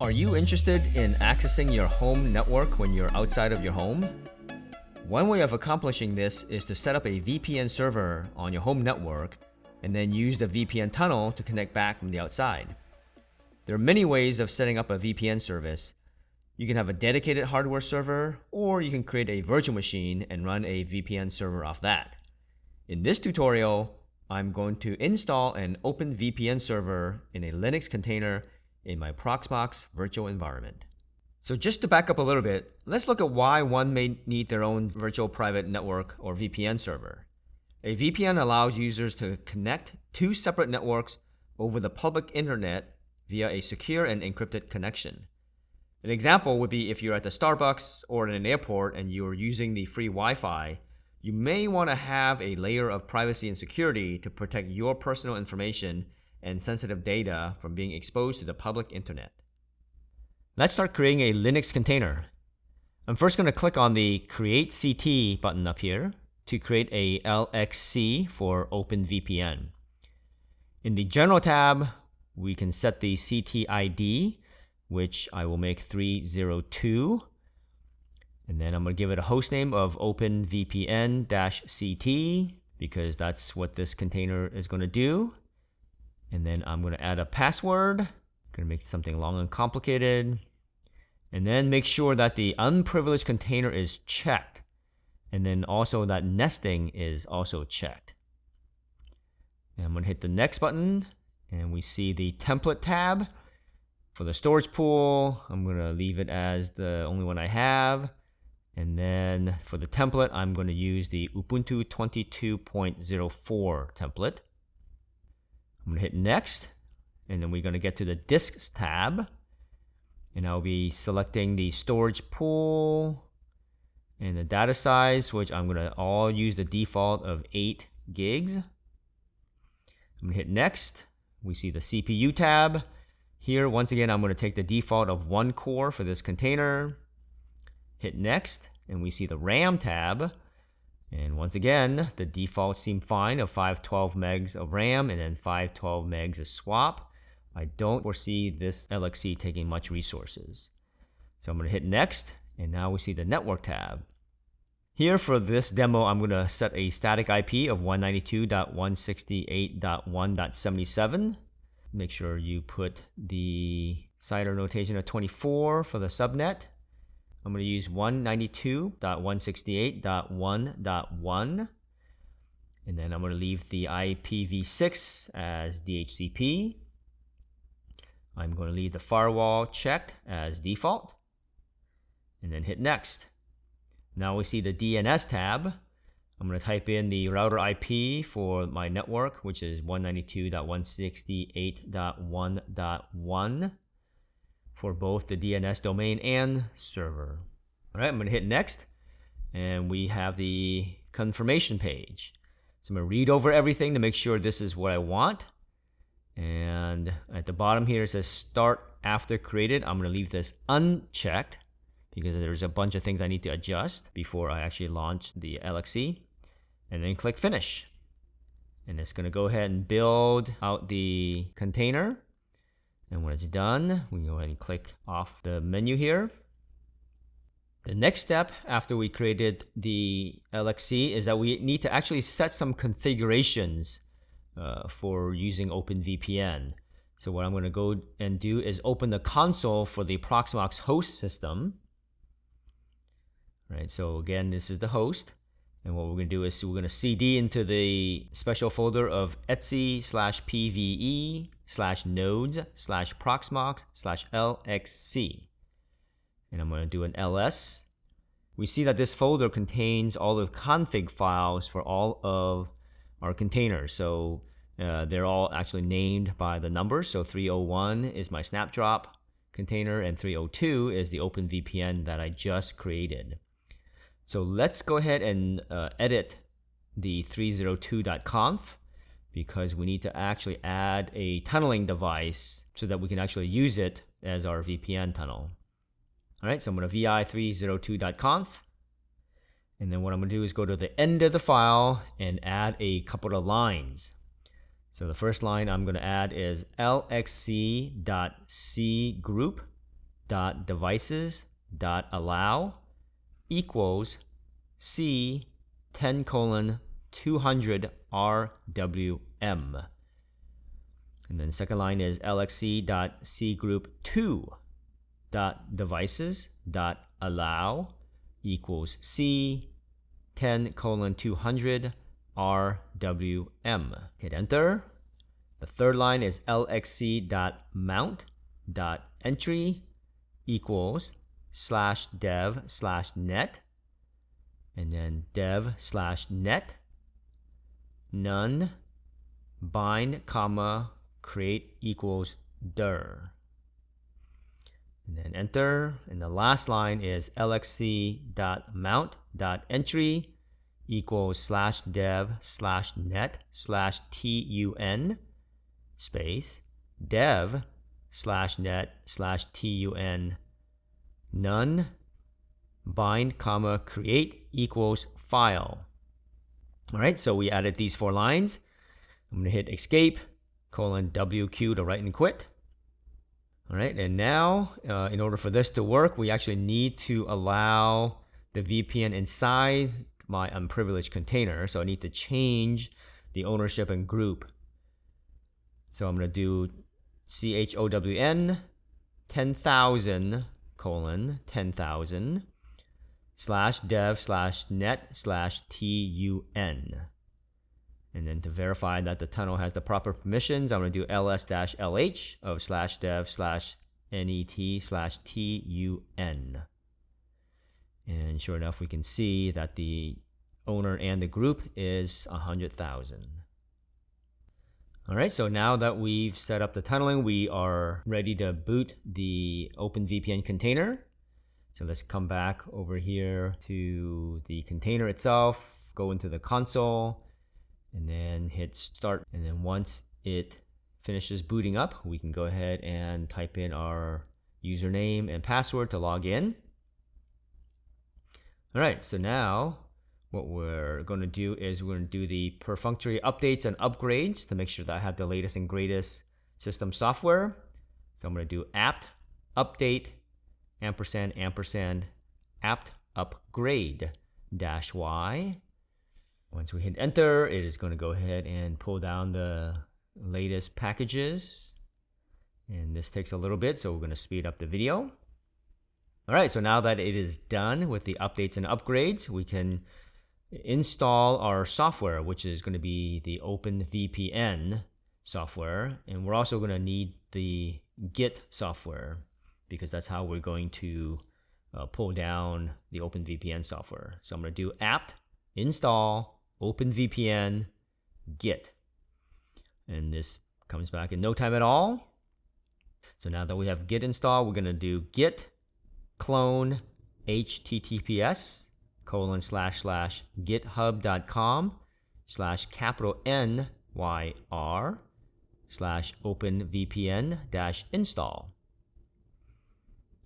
Are you interested in accessing your home network when you're outside of your home? One way of accomplishing this is to set up a VPN server on your home network and then use the VPN tunnel to connect back from the outside. There are many ways of setting up a VPN service. You can have a dedicated hardware server, or you can create a virtual machine and run a VPN server off that. In this tutorial, I'm going to install an OpenVPN server in a Linux container in my Proxmox virtual environment. So just to back up a little bit, let's look at why one may need their own virtual private network or VPN server. A VPN allows users to connect two separate networks over the public internet via a secure and encrypted connection. An example would be if you're at the Starbucks or in an airport and you're using the free Wi-Fi, you may want to have a layer of privacy and security to protect your personal information and sensitive data from being exposed to the public internet. Let's start creating a Linux container. I'm first going to click on the Create CT button up here to create a LXC for OpenVPN. In the General tab, we can set the CT ID, which I will make 302. And then I'm going to give it a hostname of OpenVPN-CT because that's what this container is going to do. And then I'm going to add a password. I'm going to make something long and complicated. And then make sure that the unprivileged container is checked. And then also that nesting is also checked. And I'm going to hit the next button. And we see the template tab. For the storage pool, I'm going to leave it as the only one I have. And then for the template, I'm going to use the Ubuntu 22.04 template. I'm going to hit next, and then we're going to get to the disks tab, and I'll be selecting the storage pool and the data size, which I'm going to all use the default of 8 gigs. I'm going to hit next. We see the CPU tab. Here, once again, I'm going to take the default of 1 core for this container. Hit next, and we see the RAM tab. And once again, the defaults seem fine of 512 megs of RAM and then 512 megs of swap. I don't foresee this LXC taking much resources. So I'm going to hit next, and now we see the network tab. Here for this demo, I'm going to set a static IP of 192.168.1.77. Make sure you put the CIDR notation of 24 for the subnet. I'm going to use 192.168.1.1, and then I'm going to leave the IPv6 as DHCP. I'm going to leave the firewall checked as default, and then hit next. Now we see the DNS tab. I'm going to type in the router IP for my network, which is 192.168.1.1. for both the DNS domain and server. All right, I'm going to hit next, and we have the confirmation page. So I'm going to read over everything to make sure this is what I want. And at the bottom here it says start after created. I'm going to leave this unchecked because there's a bunch of things I need to adjust before I actually launch the LXC. And then click finish. And it's going to go ahead and build out the container. And when it's done, we can go ahead and click off the menu here. The next step after we created the LXC is that we need to actually set some configurations for using OpenVPN. So what I'm going to go and do is open the console for the Proxmox host system. Right, so again, this is the host. And what we're going to do is we're going to CD into the special folder of etc/pve/nodes/proxmox/LXC. And I'm going to do an ls. We see that this folder contains all the config files for all of our containers. So they're all actually named by the numbers. So 301 is my Snapdrop container, and 302 is the OpenVPN that I just created. So let's go ahead and edit the 302.conf because we need to actually add a tunneling device so that we can actually use it as our VPN tunnel. All right, so I'm going to vi 302.conf. And then what I'm going to do is go to the end of the file and add a couple of lines. So the first line I'm going to add is lxc.cgroup lx.devices.allow equals C10:200 RWM. And then second line is lxc.cgroup2.devices.allow equals C10:200 RWM. Hit enter. The third line is lxc.mount.entry equals /dev/net, and then dev/net none bind comma create equals dir, and then enter. And the last line is lxc.mount.entry equals /dev/net/tun space dev/net/tun none bind comma create equals file. All right, so we added these 4 lines. I'm going to hit escape :WQ to write and quit. All right, and now in order for this to work, we actually need to allow the VPN inside my unprivileged container. So I need to change the ownership and group. So I'm going to do CHOWN 10,000 :10,000 /dev/net/tun. And then to verify that the tunnel has the proper permissions, I'm going to do ls-lh of /dev/net/tun. And sure enough, we can see that the owner and the group is 100,000. All right, so now that we've set up the tunneling, we are ready to boot the OpenVPN container. So let's come back over here to the container itself, go into the console, and then hit start. And then once it finishes booting up, we can go ahead and type in our username and password to log in. All right, so now what we're going to do is we're going to do the perfunctory updates and upgrades to make sure that I have the latest and greatest system software. So I'm going to do apt update & apt upgrade -y. Once we hit enter, it is going to go ahead and pull down the latest packages. And this takes a little bit, so we're going to speed up the video. All right, so now that it is done with the updates and upgrades, we can install our software, which is going to be the OpenVPN software. And we're also going to need the Git software, because that's how we're going to pull down the OpenVPN software. So I'm going to do apt install OpenVPN Git. And this comes back in no time at all. So now that we have Git installed, we're going to do git clone https://github.com/nyr/openvpn-install.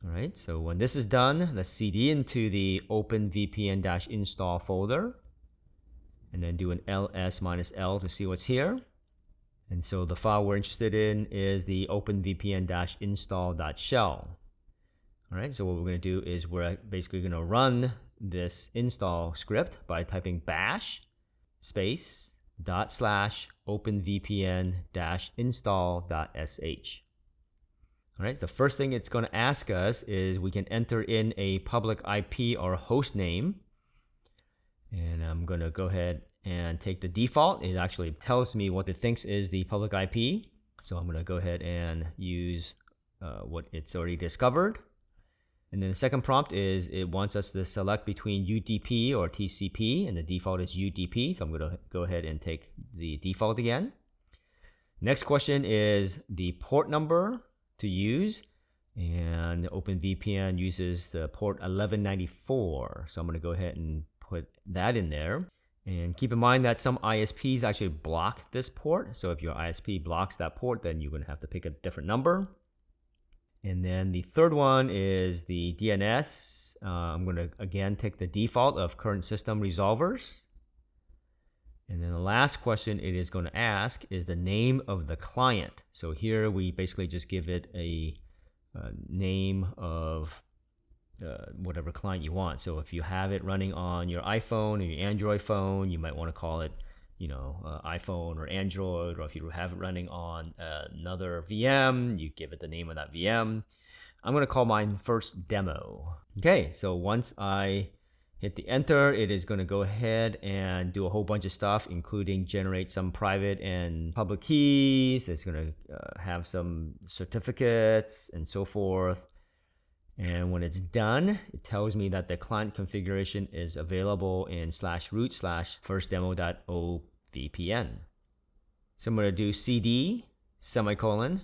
All right, so when this is done, let's cd into the OpenVPN-install folder, and then do an ls-l to see what's here. And so the file we're interested in is the openvpn-install.shell. All right, so what we're going to do is we're basically going to run this install script by typing bash space /openvpn-install.sh. All right, the first thing it's going to ask us is we can enter in a public IP or host name. And I'm going to go ahead and take the default. It actually tells me what it thinks is the public IP. So I'm going to go ahead and use what it's already discovered. And then the second prompt is it wants us to select between UDP or TCP, and the default is UDP. So I'm going to go ahead and take the default again. Next question is the port number to use, and OpenVPN uses the port 1194. So I'm going to go ahead and put that in there. And keep in mind that some ISPs actually block this port. So if your ISP blocks that port, then you're going to have to pick a different number. And then the third one is the DNS. I'm going to again take the default of current system resolvers. And then the last question it is going to ask is the name of the client. So here we basically just give it a name of whatever client you want. So if you have it running on your iPhone or your Android phone, you might want to call it, iPhone or Android. Or if you have it running on another VM, you give it the name of that VM. I'm going to call mine first demo. Okay, so once I hit the enter, it is going to go ahead and do a whole bunch of stuff, including generate some private and public keys. It's going to have some certificates and so forth. And when it's done, it tells me that the client configuration is available in /root/firstdemo.ovpn. So I'm going to do cd /ls-lh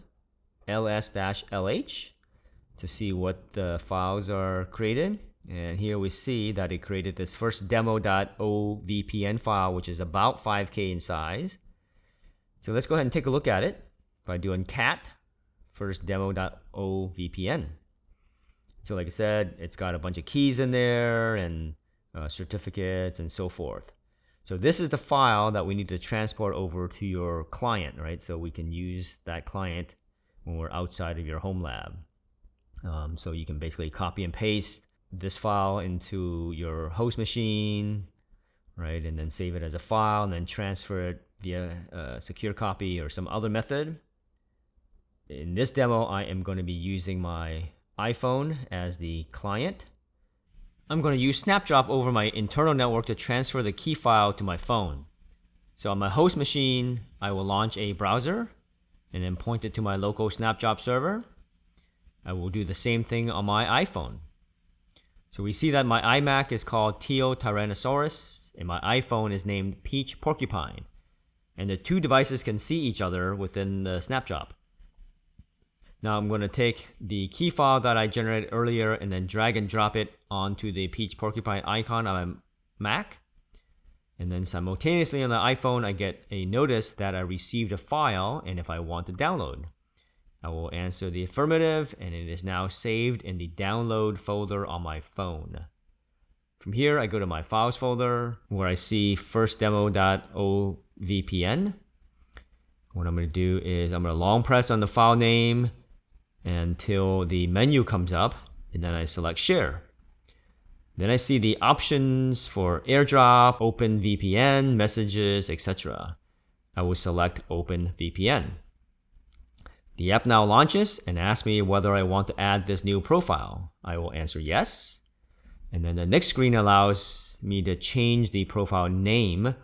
to see what the files are created. And here we see that it created this first demo.ovpn file, which is about 5K in size. So let's go ahead and take a look at it by doing cat first demo.ovpn. So like I said, it's got a bunch of keys in there and certificates and so forth. So this is the file that we need to transport over to your client, right? So we can use that client when we're outside of your home lab. So you can basically copy and paste this file into your host machine, right? And then save it as a file and then transfer it via secure copy or some other method. In this demo, I am going to be using my iPhone as the client. I'm going to use Snapdrop over my internal network to transfer the key file to my phone. So on my host machine, I will launch a browser and then point it to my local Snapdrop server. I will do the same thing on my iPhone. So we see that my iMac is called Teo Tyrannosaurus and my iPhone is named Peach Porcupine. And the two devices can see each other within the Snapdrop. Now I'm going to take the key file that I generated earlier and then drag and drop it onto the Peach Porcupine icon on my Mac. And then simultaneously on the iPhone, I get a notice that I received a file and if I want to download. I will answer the affirmative and it is now saved in the download folder on my phone. From here, I go to my files folder where I see firstdemo.ovpn. What I'm going to do is I'm going to long press on the file name until the menu comes up, and then I select share. Then I see the options for AirDrop, OpenVPN, messages, etc. I will select OpenVPN. The app now launches and asks me whether I want to add this new profile. I will answer yes. And then the next screen allows me to change the profile name,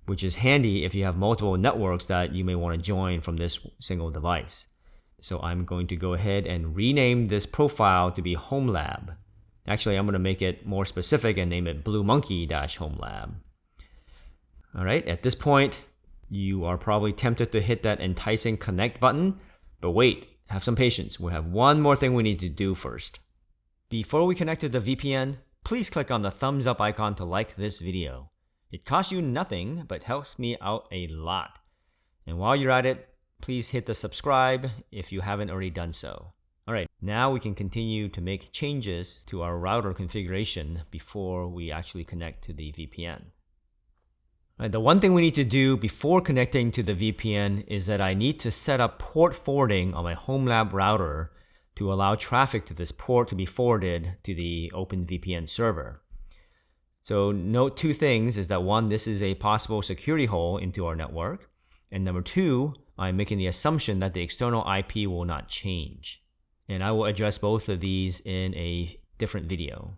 which is handy if you have multiple networks that you may want to join from this single device. So I'm going to go ahead and rename this profile to be homelab. Actually, I'm going to make it more specific and name it bluemonkey-homelab. All right, at this point, you are probably tempted to hit that enticing connect button, but wait, have some patience. We have one more thing we need to do first. Before we connect to the VPN, please click on the thumbs up icon to like this video. It costs you nothing, but helps me out a lot. And while you're at it, please hit the subscribe if you haven't already done so. All right, now we can continue to make changes to our router configuration before we actually connect to the VPN. All right, the one thing we need to do before connecting to the VPN is that I need to set up port forwarding on my homelab router to allow traffic to this port to be forwarded to the OpenVPN server. So note two things is that one, this is a possible security hole into our network. And number two, I'm making the assumption that the external IP will not change. And I will address both of these in a different video.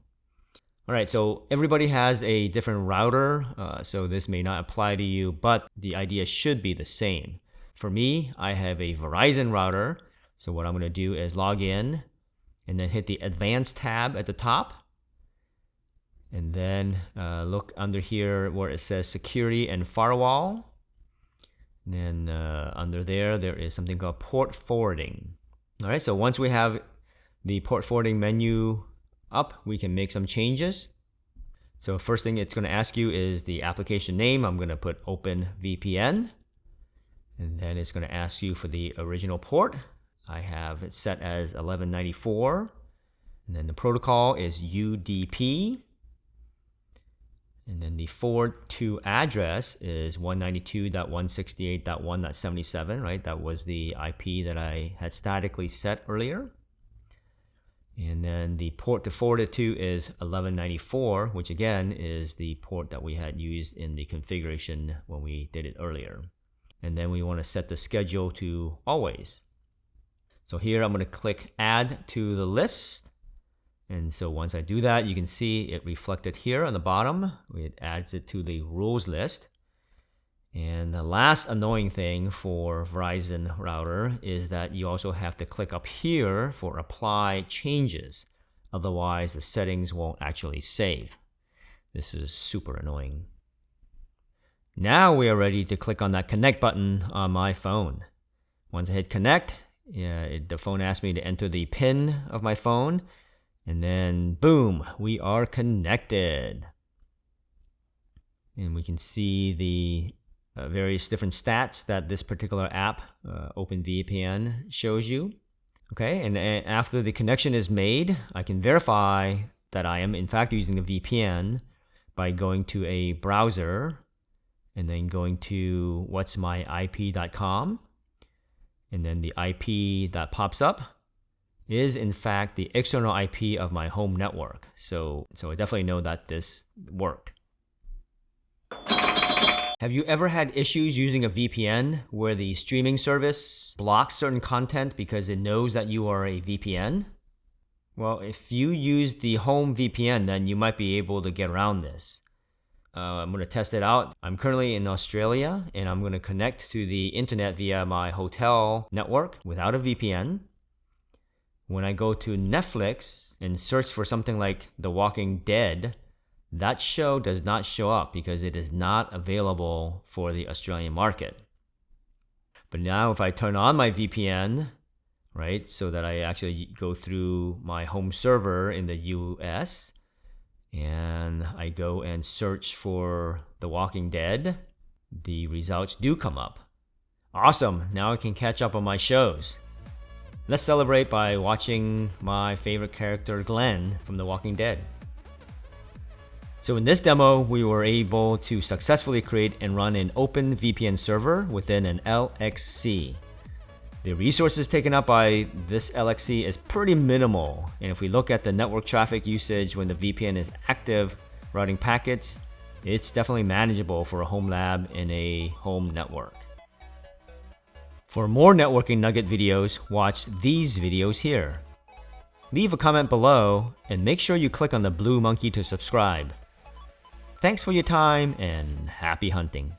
All right, so everybody has a different router, so this may not apply to you, but the idea should be the same. For me, I have a Verizon router, so what I'm going to do is log in and then hit the Advanced tab at the top. And then look under here where it says Security and Firewall. And then under there is something called Port Forwarding. All right, so once we have the port forwarding menu up, we can make some changes. So first thing it's going to ask you is the application name. I'm going to put OpenVPN. And then it's going to ask you for the original port. I have it set as 1194. And then the protocol is UDP. And then the forward to address is 192.168.1.77, right? That was the IP that I had statically set earlier. then the port to forward it to is 1194, which again is the port that we had used in the configuration when we did it earlier. And then we want to set the schedule to always. So here I'm going to click add to the list. And so once I do that, you can see it reflected here on the bottom. It adds it to the rules list. And the last annoying thing for Verizon router is that you also have to click up here for apply changes. Otherwise, the settings won't actually save. This is super annoying. Now we are ready to click on that connect button on my phone. Once I hit connect, the phone asks me to enter the PIN of my phone. And then boom, we are connected. And we can see the various different stats that this particular app, OpenVPN, shows you. Okay, and after the connection is made, I can verify that I am in fact using the VPN by going to a browser and then going to what'smyip.com. And then the IP that pops up is in fact the external IP of my home network. So I definitely know that this worked. Have you ever had issues using a VPN where the streaming service blocks certain content because it knows that you are a VPN? Well, if you use the home VPN, then you might be able to get around this. I'm going to test it out. I'm currently in Australia, and I'm going to connect to the internet via my hotel network without a VPN. When I go to Netflix and search for something like The Walking Dead, that show does not show up because it is not available for the Australian market. But now if I turn on my VPN, right, so that I actually go through my home server in the US, and I go and search for The Walking Dead, the results do come up. Awesome, now I can catch up on my shows. Let's celebrate by watching my favorite character Glenn from The Walking Dead. So in this demo, we were able to successfully create and run an OpenVPN server within an LXC. The resources taken up by this LXC is pretty minimal, and if we look at the network traffic usage when the VPN is active routing packets, it's definitely manageable for a home lab in a home network. For more networking nugget videos, watch these videos here. Leave a comment below and make sure you click on the blue monkey to subscribe. Thanks for your time and happy hunting.